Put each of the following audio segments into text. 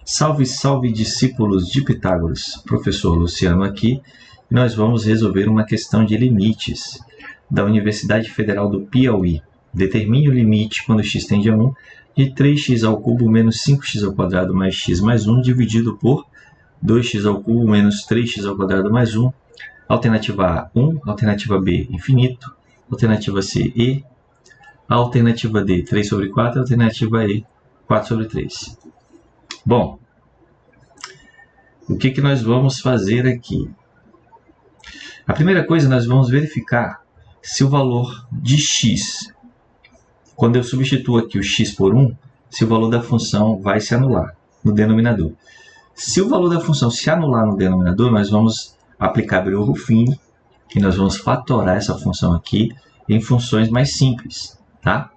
Salve, salve, discípulos de Pitágoras! Professor Luciano aqui, e nós vamos resolver uma questão de limites da Universidade Federal do Piauí. Determine o limite quando x tende a 1 de 3x² menos 5x² mais x mais 1 dividido por 2x³ menos 3x² mais 1. Alternativa A, 1. Alternativa B, infinito. Alternativa C, e. Alternativa D, 3/4. Alternativa E, 4/3. Bom, o que nós vamos fazer aqui? A primeira coisa, nós vamos verificar se o valor de x, quando eu substituo aqui o x por 1, se o valor da função vai se anular no denominador. Se o valor da função se anular no denominador, nós vamos aplicar Brillouin-Ruffini e nós vamos fatorar essa função aqui em funções mais simples, tá?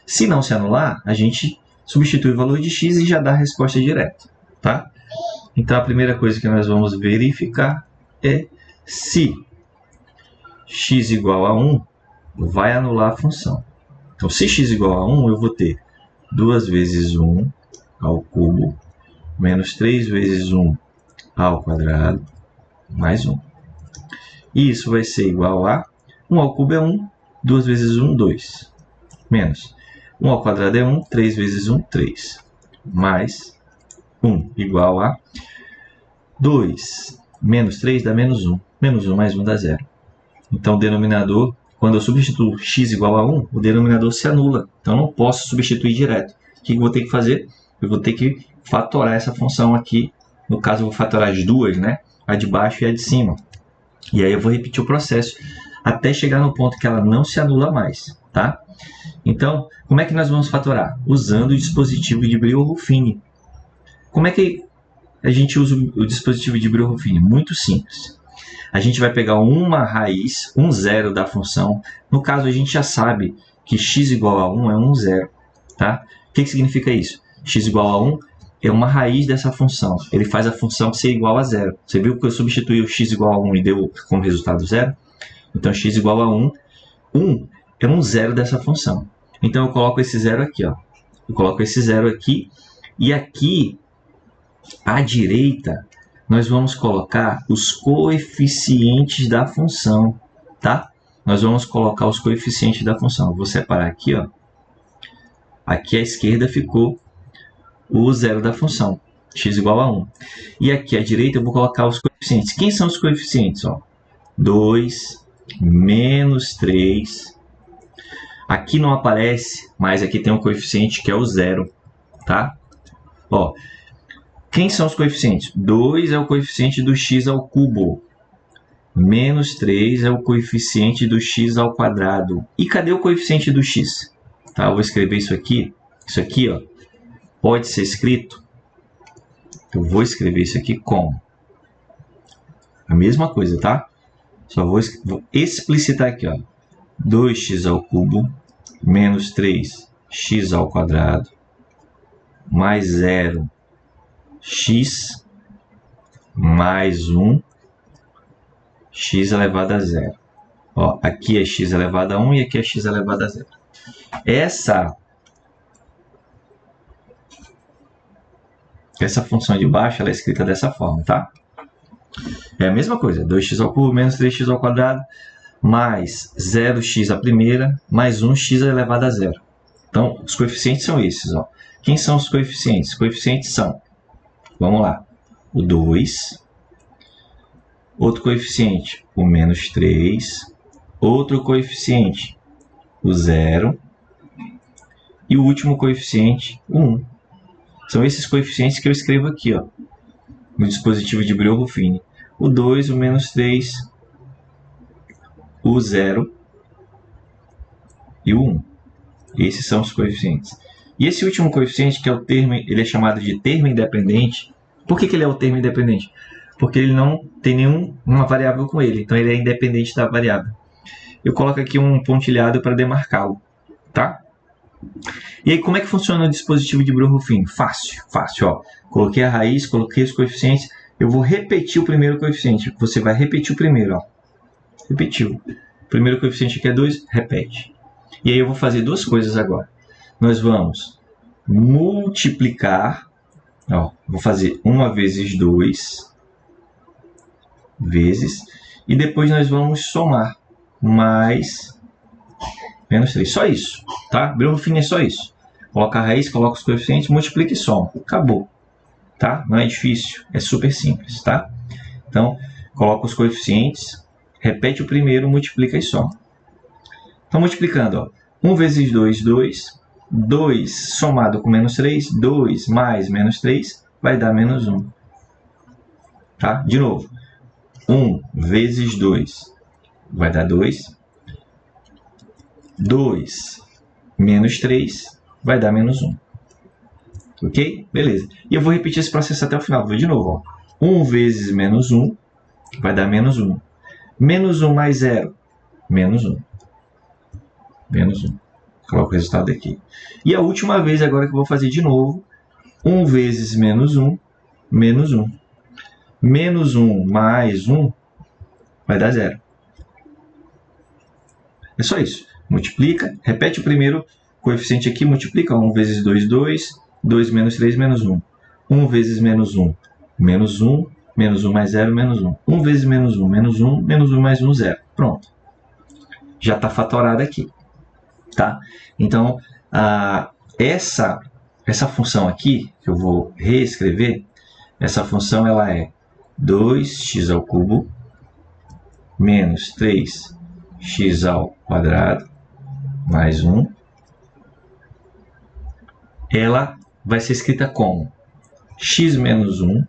Se não se anular, a gente substitui o valor de x e já dá a resposta direta, tá? Então, a primeira coisa que nós vamos verificar é se x igual a 1 vai anular a função. Então, se x igual a 1, eu vou ter 2 vezes 1 ao cubo menos 3 vezes 1 ao quadrado mais 1. E isso vai ser igual a 1 ao cubo é 1, 2 vezes 1, 2. Menos 1 ao quadrado é 1, 3 vezes 1, 3. Mais 1 igual a 2 menos 3 dá menos 1. Menos 1 mais 1 dá 0. Então, o denominador, quando eu substituo x igual a 1, o denominador se anula. Então, eu não posso substituir direto. O que eu vou ter que fazer? Eu vou ter que fatorar essa função aqui. No caso, eu vou fatorar as duas, né? A de baixo e a de cima. E aí, eu vou repetir o processo até chegar no ponto que ela não se anula mais, tá? Então, como é que nós vamos fatorar? Usando o dispositivo de Brillouin-Ruffini. Como é que a gente usa o dispositivo de Brillouin-Ruffini? Muito simples. A gente vai pegar uma raiz, um zero da função. No caso, a gente já sabe que x igual a 1 é um zero, tá? O que significa isso? X igual a 1 é uma raiz dessa função. Ele faz a função ser igual a zero. Você viu que eu substituí o x igual a 1 e deu como resultado zero? Então, x igual a 1. 1 é um zero dessa função. Então, eu coloco esse zero aqui, ó. Eu coloco esse zero aqui. E aqui, à direita, nós vamos colocar os coeficientes da função, tá? Nós vamos colocar os coeficientes da função. Eu vou separar aqui, ó. Aqui à esquerda ficou o zero da função, x igual a 1. E aqui à direita eu vou colocar os coeficientes. Quem são os coeficientes? Ó? 2, menos 3. Aqui não aparece, mas aqui tem um coeficiente que é o zero, tá? Ó, quem são os coeficientes? 2 é o coeficiente do x ao cubo. Menos 3 é o coeficiente do x ao quadrado. E cadê o coeficiente do x? Tá, eu vou escrever isso aqui. Isso aqui, ó, pode ser escrito. Eu vou escrever isso aqui como a mesma coisa, tá? Só vou explicitar aqui, ó. 2x ao cubo menos 3x ao quadrado mais 0 x mais 1 x elevado a 0. Ó, aqui é x elevado a 1 e aqui é x elevado a 0. Essa função de baixo ela é escrita dessa forma, tá? É a mesma coisa, 2x ao cubo menos 3x ao quadrado mais 0x a primeira mais 1x elevado a 0. Então, os coeficientes são esses, ó. Quem são os coeficientes? Os coeficientes são, vamos lá, o 2, outro coeficiente, o menos 3, outro coeficiente, o 0, e o último coeficiente, o 1. São esses coeficientes que eu escrevo aqui, ó, no dispositivo de Brillouin-Ruffini. O 2, o menos 3, o 0 e o 1. Esses são os coeficientes. E esse último coeficiente, que é o termo, ele é chamado de termo independente. Por que ele é o termo independente? Porque ele não tem nenhuma variável com ele. Então, ele é independente da variável. Eu coloco aqui um pontilhado para demarcá-lo, tá? E aí, como é que funciona o dispositivo de Brillouin-Ruffini? Fácil, fácil, ó. Coloquei a raiz, coloquei os coeficientes. Eu vou repetir o primeiro coeficiente. Você vai repetir o primeiro, ó. Repetiu. O primeiro coeficiente aqui é 2, repete. E aí eu vou fazer duas coisas agora. Nós vamos multiplicar Ó, vou fazer 1 vezes 2 vezes, e depois nós vamos somar mais menos 3. Só isso, tá? Abriu no fim é só isso. Coloca a raiz, coloca os coeficientes, multiplica e soma. Acabou, tá? Não é difícil, é super simples, tá? Então, coloca os coeficientes, repete o primeiro, multiplica e soma. Então, multiplicando, ó, 1 vezes 2, 2. 2 somado com menos 3, 2 mais menos 3 vai dar menos 1. Tá? De novo, 1 vezes 2 vai dar 2. 2 menos 3 vai dar menos 1. Ok? Beleza. E eu vou repetir esse processo até o final. Vou de novo. Ó. 1 vezes menos 1 vai dar menos 1. Menos 1 mais 0, menos 1. Menos 1. Coloco o resultado aqui. E a última vez agora que eu vou fazer de novo. 1 vezes menos 1, menos 1. Menos 1 mais 1 vai dar 0. É só isso. Multiplica, repete o primeiro coeficiente aqui, multiplica. 1 vezes 2, 2. 2 menos 3, menos 1. 1 vezes menos 1, menos 1. Menos 1 mais 0, menos 1. 1 vezes menos 1, menos 1. Menos 1 mais 1, 0. Pronto. Já está fatorado aqui. Tá? Então, essa função aqui, que eu vou reescrever, essa função ela é 2x ao cubo menos 3x ao quadrado mais 1. Ela vai ser escrita como x menos 1.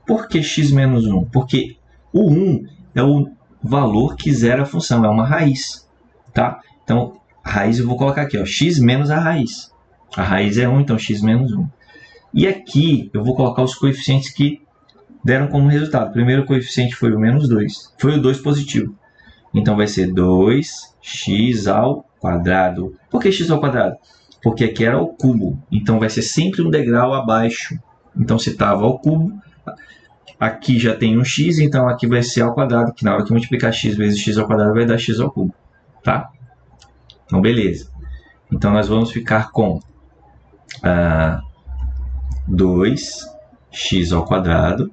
Por que x menos 1? Porque o 1 é o valor que zera a função, é uma raiz. Tá? Então, a raiz eu vou colocar aqui, ó, x menos a raiz. A raiz é 1, então x menos 1. E aqui eu vou colocar os coeficientes que deram como resultado. O primeiro coeficiente foi o menos 2. Foi o 2 positivo. Então vai ser 2x ao quadrado. Por que x ao quadrado? Porque aqui era ao cubo. Então vai ser sempre um degrau abaixo. Então se estava ao cubo, aqui já tem um x, então aqui vai ser ao quadrado, que na hora que multiplicar x vezes x ao quadrado vai dar x ao cubo. Tá? Então, beleza. Então, nós vamos ficar com 2x ao quadrado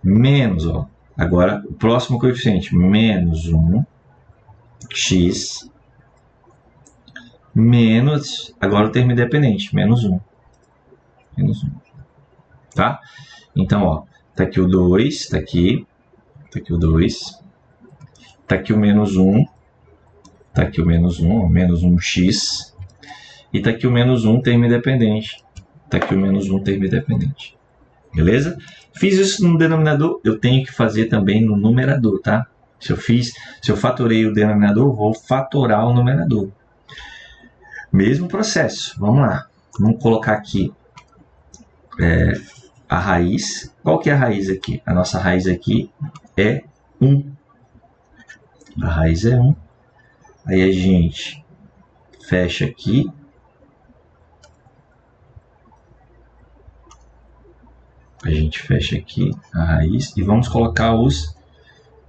menos, ó, agora o próximo coeficiente, menos 1x menos, agora o termo independente, menos 1. Menos 1. Tá? Então, ó, tá aqui o 2, tá aqui o 2, tá aqui o menos 1, tá aqui o menos 1, ó, menos 1x, e tá aqui o menos 1, termo independente. Tá aqui o menos 1, termo independente. Beleza? Fiz isso no denominador, eu tenho que fazer também no numerador, tá? Se eu fatorei o denominador, eu vou fatorar o numerador. Mesmo processo. Vamos lá. Vamos colocar aqui a raiz. Qual que é a raiz aqui? A nossa raiz aqui é 1. A raiz é 1. Aí a gente fecha aqui. A gente fecha aqui a raiz e vamos colocar os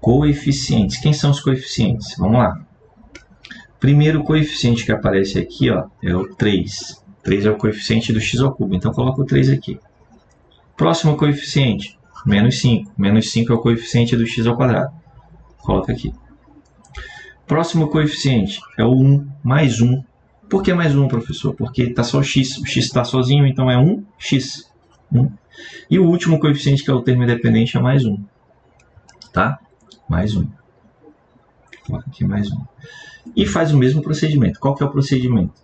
coeficientes. Quem são os coeficientes? Vamos lá. Primeiro coeficiente que aparece aqui, ó, é o 3. 3 é o coeficiente do x ao cubo, então coloca o 3 aqui. Próximo coeficiente, menos 5. Menos 5 é o coeficiente do x ao quadrado. Coloca aqui. Próximo coeficiente é o 1 mais 1. Por que mais 1, professor? Porque está só o x está sozinho, então é 1x. 1. E o último coeficiente, que é o termo independente, é mais 1. Tá? Mais 1. Coloca aqui mais 1. E faz o mesmo procedimento. Qual que é o procedimento?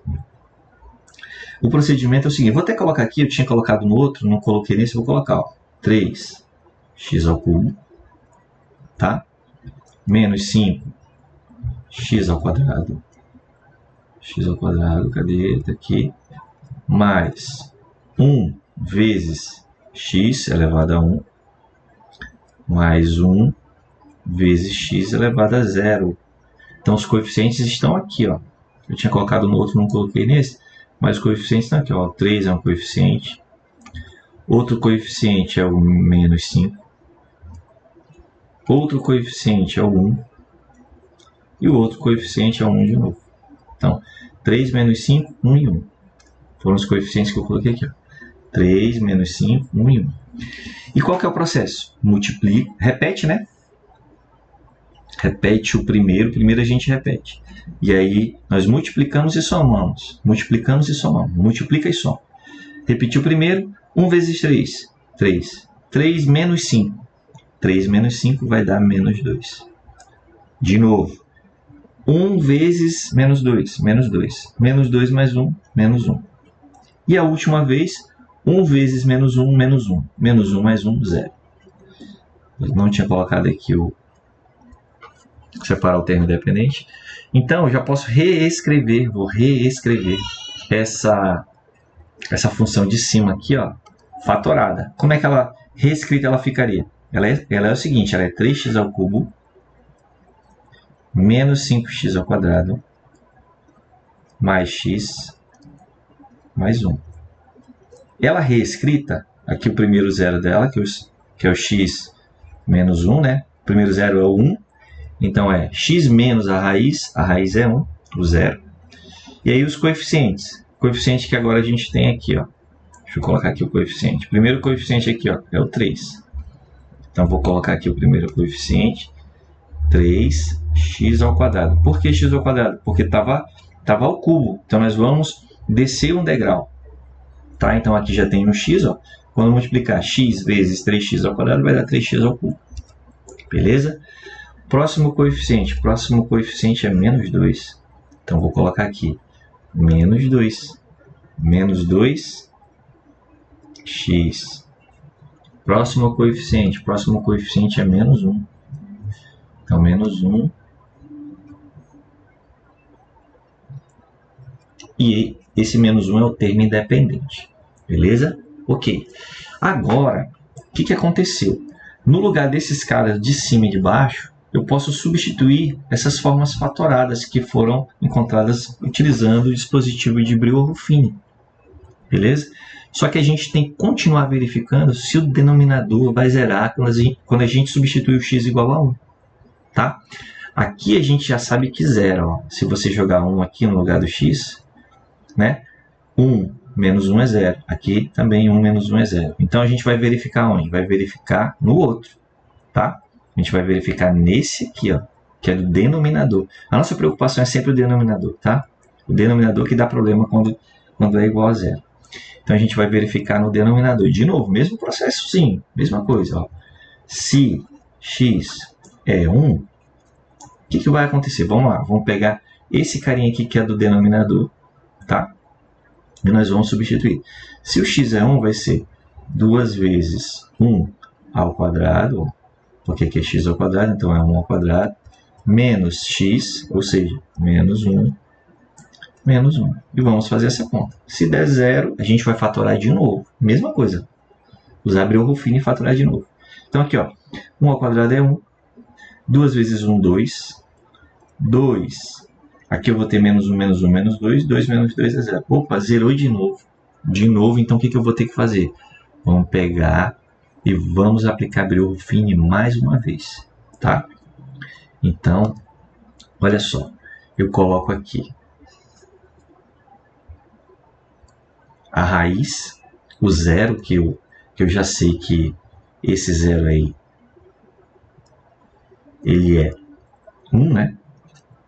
O procedimento é o seguinte. Vou até colocar aqui, eu tinha colocado no outro, não coloquei nesse, vou colocar, ó, 3x ao cubo, tá? Menos 5x ao quadrado. X ao quadrado, cadê? Tá aqui. Mais 1 vezes x elevado a 1, mais 1 vezes x elevado a 0. Então, os coeficientes estão aqui, ó. Eu tinha colocado no outro, não coloquei nesse, mas os coeficientes estão aqui, ó. 3 é um coeficiente. Outro coeficiente é o menos 5. Outro coeficiente é o 1. E o outro coeficiente é o 1 de novo. Então, 3 menos 5, 1 e 1. Foram os coeficientes que eu coloquei aqui, ó. 3 menos 5, 1 e 1. E qual que é o processo? Multiplica, repete, né? Repete o primeiro a gente repete. E aí nós multiplicamos e somamos. Multiplicamos e somamos. Multiplica e soma. Repetiu o primeiro, 1 vezes 3, 3. 3 menos 5. 3 menos 5 vai dar menos 2. De novo. 1 vezes menos 2, menos 2. Menos 2 mais 1, menos 1. E a última vez, 1 vezes menos 1, menos 1. Menos 1 mais 1, 0. Eu não tinha colocado aqui o separar o termo independente. Então, eu já posso reescrever, vou reescrever essa função de cima aqui, ó, fatorada. Como é que ela, reescrita, ela ficaria? Ela é o seguinte, ela é 3x ao cubo menos 5x ao quadrado mais x mais 1. Ela reescrita, aqui o primeiro zero dela, que é o x menos 1, né? O primeiro zero é o 1, então é x menos a raiz é 1, o zero. E aí os coeficientes. O coeficiente que agora a gente tem aqui, ó. Deixa eu colocar aqui o coeficiente. O primeiro coeficiente aqui, ó, é o 3. Então vou colocar aqui o primeiro coeficiente, 3x ao quadrado. Por que x ao quadrado? Porque estava ao cubo. Então nós vamos descer um degrau. Tá? Então aqui já tem um x, ó. Quando multiplicar x vezes 3x ao quadrado, vai dar 3x ao cubo. Beleza? Próximo coeficiente é menos 2. Então vou colocar aqui menos 2. Menos 2x. Próximo coeficiente é menos 1. Então, menos 1. E esse menos 1 é o termo independente. Beleza? Ok. Agora, o que aconteceu? No lugar desses caras de cima e de baixo, eu posso substituir essas formas fatoradas que foram encontradas utilizando o dispositivo de Brillouin-Ruffini. Beleza? Só que a gente tem que continuar verificando se o denominador vai zerar quando a gente substitui o x igual a 1. Tá? Aqui a gente já sabe que zera. Ó. Se você jogar 1 aqui no lugar do x, né? 1 menos 1 é 0. Aqui também 1 menos 1 é 0. Então a gente vai verificar onde? Vai verificar no outro. Tá? A gente vai verificar nesse aqui, ó, que é do denominador. A nossa preocupação é sempre o denominador. Tá? O denominador que dá problema quando é igual a 0. Então a gente vai verificar no denominador. De novo, mesmo processo, sim, mesma coisa. Ó. Se x é 1, o que vai acontecer? Vamos lá, vamos pegar esse carinha aqui que é do denominador, tá? E nós vamos substituir. Se o x é 1, vai ser 2 vezes 1 ao quadrado, porque aqui é x ao quadrado, então é 1 ao quadrado, menos x, ou seja, menos 1, menos 1. E vamos fazer essa conta. Se der 0, a gente vai fatorar de novo. Mesma coisa. Usar Brillouin-Ruffini e fatorar de novo. Então aqui, ó, 1 ao quadrado é 1. 2 vezes 1, 2. 2. Aqui eu vou ter menos 1, menos 1, menos 2. 2 menos 2 é 0. Opa, zerou de novo. De novo, então o que eu vou ter que fazer? Vamos pegar e vamos aplicar Brillouin-Ruffini mais uma vez. Tá? Então, olha só. Eu coloco aqui a raiz, o zero, que eu já sei que esse zero aí, ele é 1, né?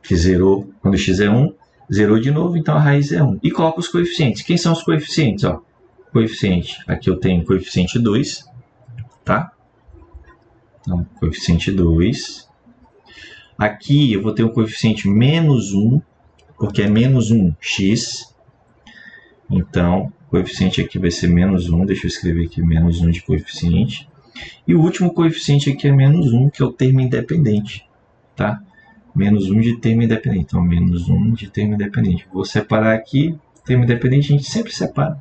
Que zerou, quando o x é 1, zerou de novo, então a raiz é 1. E coloco os coeficientes. Quem são os coeficientes? Ó, coeficiente, aqui eu tenho coeficiente 2, tá? Então, coeficiente 2. Aqui eu vou ter um coeficiente menos 1, porque é menos 1x. Então, o coeficiente aqui vai ser menos 1. Deixa eu escrever aqui menos 1 de coeficiente. E o último coeficiente aqui é menos 1, que é o termo independente. Tá? Menos 1 de termo independente. Então, menos 1 de termo independente. Vou separar aqui. Termo independente a gente sempre separa.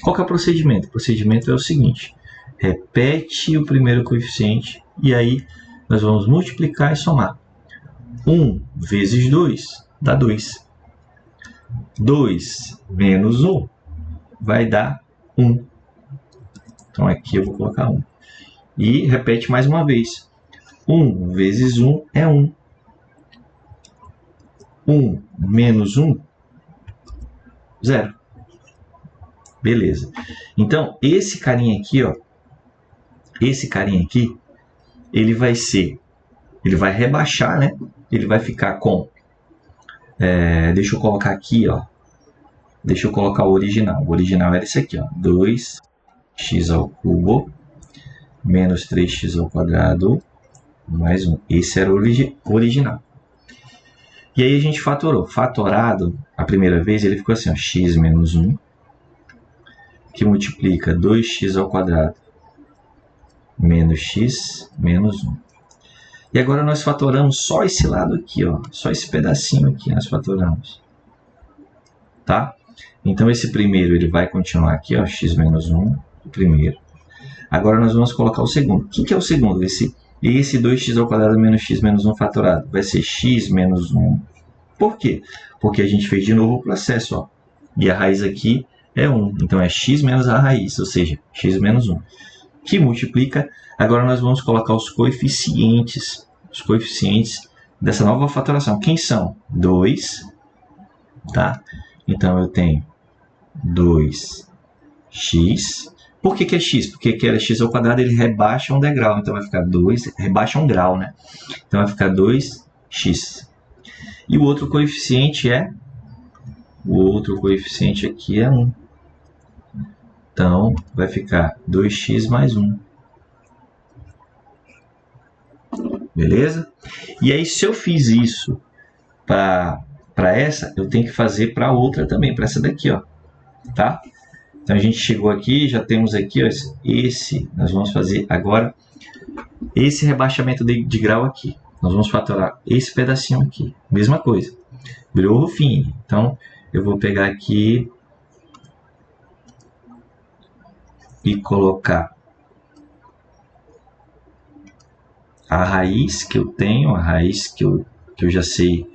Qual que é o procedimento? O procedimento é o seguinte. Repete o primeiro coeficiente. E aí, nós vamos multiplicar e somar. 1 vezes 2 dá 2. 2 menos 1 vai dar 1. Então, aqui eu vou colocar 1. E repete mais uma vez. 1 vezes 1 é 1. 1 menos 1, 0. Beleza. Então, esse carinha aqui, ó, esse carinha aqui, ele vai rebaixar, né? Ele vai ficar com, deixa eu colocar aqui, ó, deixa eu colocar o original. O original era esse aqui, ó, 2x ao cubo menos 3x ao quadrado mais 1. Esse era o original. E aí a gente fatorou. Fatorado, a primeira vez, ele ficou assim, ó, x menos 1, que multiplica 2x ao quadrado menos x menos 1. E agora nós fatoramos só esse lado aqui, ó, só esse pedacinho aqui nós fatoramos. Tá? Então esse primeiro ele vai continuar aqui, ó, x menos 1, o primeiro. Agora nós vamos colocar o segundo. O que é o segundo? Esse 2x ao quadrado menos x menos 1 fatorado. Vai ser x menos 1. Por quê? Porque a gente fez de novo o processo, ó. E a raiz aqui é 1. Então é x menos a raiz, ou seja, x menos 1. Que multiplica. Agora nós vamos colocar os coeficientes. Os coeficientes dessa nova fatoração. Quem são? 2. Tá? Então eu tenho 2x. Por que é x? Porque que era x ao quadrado, ele rebaixa um degrau. Então vai ficar 2, rebaixa um grau, né? Então vai ficar 2x. E o outro coeficiente é? O outro coeficiente aqui é 1. Então vai ficar 2x mais 1. Beleza? E aí se eu fiz isso para essa, eu tenho que fazer para outra também, para essa daqui, ó. Tá? Então a gente chegou aqui, já temos aqui, ó, nós vamos fazer agora esse rebaixamento de grau aqui. Nós vamos fatorar esse pedacinho aqui. Mesma coisa. Virou Ruffini. Então eu vou pegar aqui e colocar a raiz que eu tenho, a raiz que eu já sei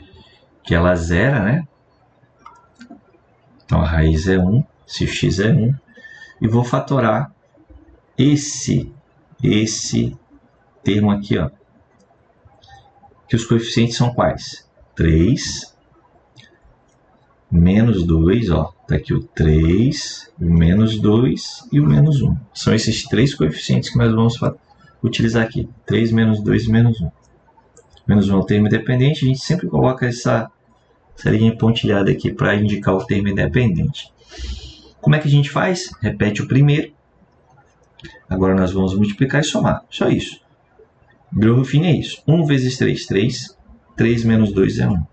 que ela é zero, né? Então a raiz é 1. Se o x é 1, e vou fatorar esse termo aqui, ó, que os coeficientes são quais? 3, menos 2, ó, tá aqui o 3, o menos 2 e o menos 1. São esses três coeficientes que nós vamos utilizar aqui, 3, menos 2 e menos 1. Menos 1 é o termo independente, a gente sempre coloca essa linha pontilhada aqui para indicar o termo independente. Como é que a gente faz? Repete o primeiro. Agora nós vamos multiplicar e somar. Só isso. Virou Ruffini é isso. 1 vezes 3, 3. 3 menos 2 é 1.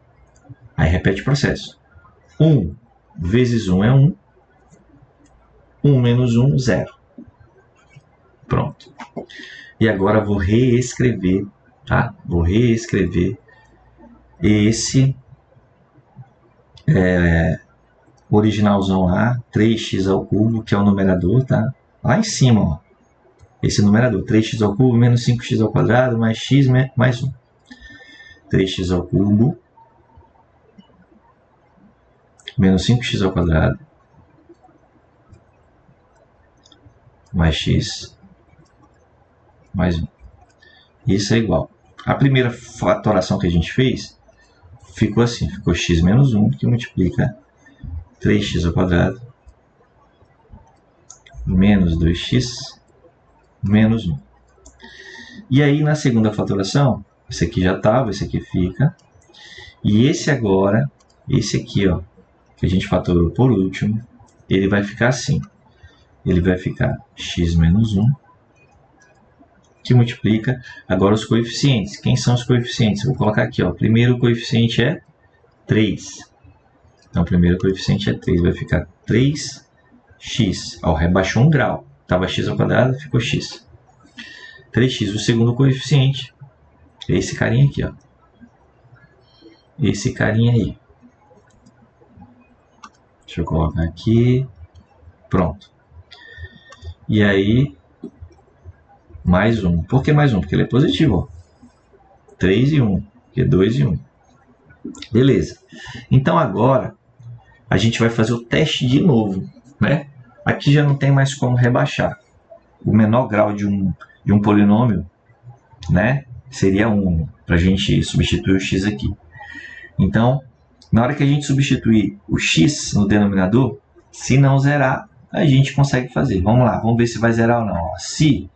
Aí repete o processo. 1 vezes 1 é 1. 1 menos 1, 0. Pronto. E agora vou reescrever, tá? Vou reescrever esse originalzão lá, 3x ao cubo, que é o numerador, tá? Lá em cima, ó. Esse numerador, 3x ao cubo menos 5x ao quadrado mais x mais 1. 3x ao cubo menos 5x ao quadrado mais x mais 1. Isso é igual. A primeira fatoração que a gente fez ficou assim, ficou x menos 1, que multiplica 3x ao quadrado menos 2x menos 1. E aí, na segunda fatoração, esse aqui já estava, esse aqui fica. E esse agora, esse aqui, ó, que a gente fatorou por último, ele vai ficar assim. Ele vai ficar x menos 1, que multiplica agora os coeficientes. Quem são os coeficientes? Eu vou colocar aqui, ó. O primeiro coeficiente é 3. Então, o primeiro coeficiente é 3. Vai ficar 3x. Ó, rebaixou um grau. Estava x ao quadrado, ficou x. 3x. O segundo coeficiente é esse carinha aqui, ó. Esse carinha aí. Deixa eu colocar aqui. Pronto. E aí, mais 1. Por que mais 1? Porque ele é positivo, ó. 3 e 1. Que é 2 e 1. Beleza. Então, agora, a gente vai fazer o teste de novo, né? Aqui já não tem mais como rebaixar. O menor grau de um polinômio, né, seria 1, para a gente substituir o x aqui. Então, na hora que a gente substituir o x no denominador, se não zerar, a gente consegue fazer. Vamos lá, vamos ver se vai zerar ou não. Ó, se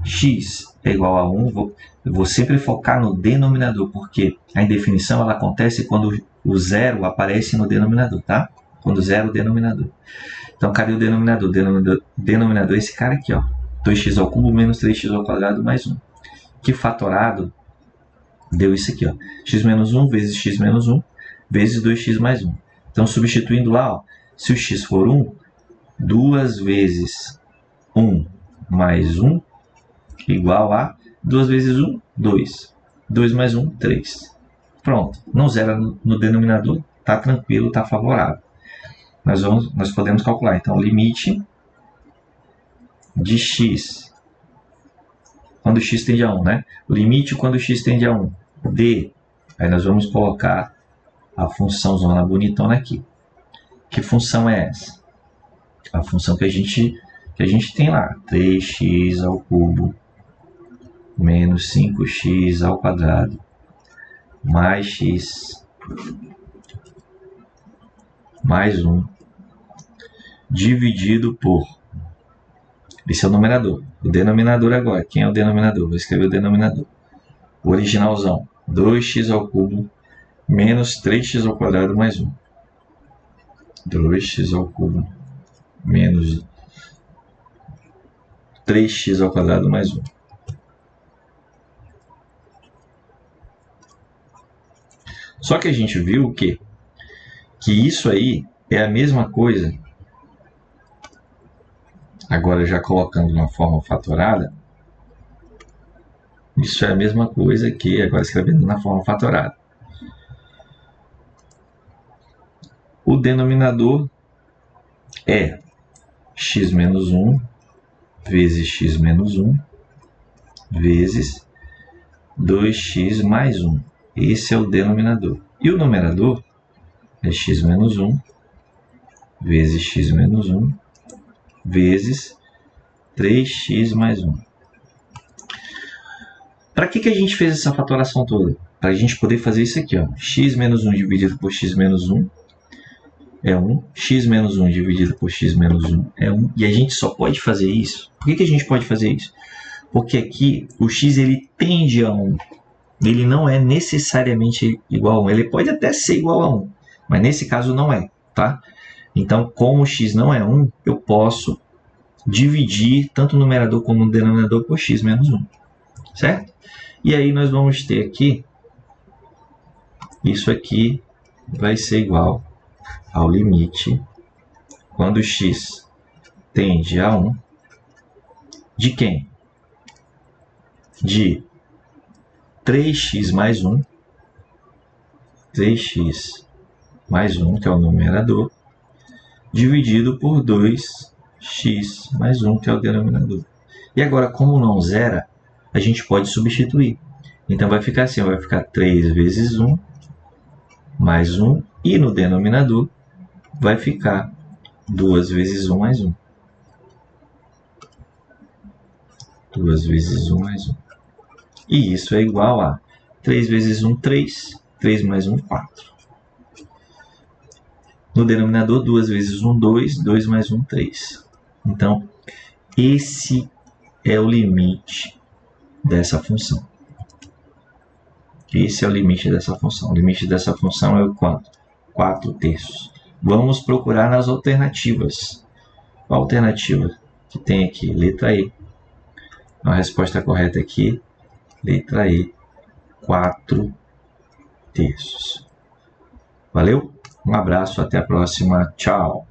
x é igual a 1, eu vou sempre focar no denominador, porque a indefinição ela acontece quando o zero aparece no denominador, tá? Quando zero o denominador. Então, cadê o denominador? Denominador é esse cara aqui, ó. 2x ao cubo menos 3x ao quadrado mais 1. Que fatorado deu isso aqui, ó. X menos 1 vezes x menos 1 vezes 2x mais 1. Então, substituindo lá, ó, se o x for 1, 2 vezes 1 mais 1 igual a 2 vezes 1, 2. 2 mais 1, 3. Pronto. Não zera no denominador, tá tranquilo, tá favorável. Nós podemos calcular, então, o limite de x quando x tende a 1, né? O limite quando x tende a 1 de... Aí nós vamos colocar a função zona bonitona aqui. Que função é essa? A função que a gente tem lá. 3x ao cubo menos 5x ao quadrado mais x mais 1 dividido por... Esse é o numerador. O denominador agora. Quem é o denominador? Vou escrever o denominador. O originalzão. 2x ao cubo menos 3x ao quadrado mais 1. 2x ao cubo menos 3x ao quadrado mais 1. Só que a gente viu que isso aí é a mesma coisa, agora já colocando na forma fatorada, isso é a mesma coisa que agora escrevendo na forma fatorada. O denominador é x menos 1 vezes x menos 1 vezes 2x mais 1. Esse é o denominador. E o numerador é x menos 1 vezes x menos 1 vezes 3x mais 1. Para que a gente fez essa fatoração toda? Para a gente poder fazer isso aqui, ó. X menos 1 dividido por x menos 1 é 1. X menos 1 dividido por x menos 1 é 1. E a gente só pode fazer isso. Por que a gente pode fazer isso? Porque aqui o x ele tende a 1. Ele não é necessariamente igual a 1. Ele pode até ser igual a 1. Mas nesse caso não é, tá? Então, como o x não é 1, eu posso dividir tanto o numerador como o denominador por x menos 1. Certo? E aí nós vamos ter aqui, isso aqui vai ser igual ao limite quando x tende a 1 de quem? De 3x mais 1, 3x mais 1, que é o numerador, dividido por 2x mais 1, que é o denominador. E agora, como não zera, a gente pode substituir. Então, vai ficar assim, vai ficar 3 vezes 1, mais 1, e no denominador vai ficar 2 vezes 1 mais 1. 2 vezes 1 mais 1. E isso é igual a 3 vezes 1, 3. 3 mais 1, 4. No denominador, 2 vezes 1, 2. 2 mais 1, 3. Então, esse é o limite dessa função. Esse é o limite dessa função. O limite dessa função é o quanto? 4 terços. Vamos procurar nas alternativas. Qual a alternativa que tem aqui? Letra E. A resposta correta aqui, letra E, 4 terços. Valeu? Um abraço, até a próxima. Tchau!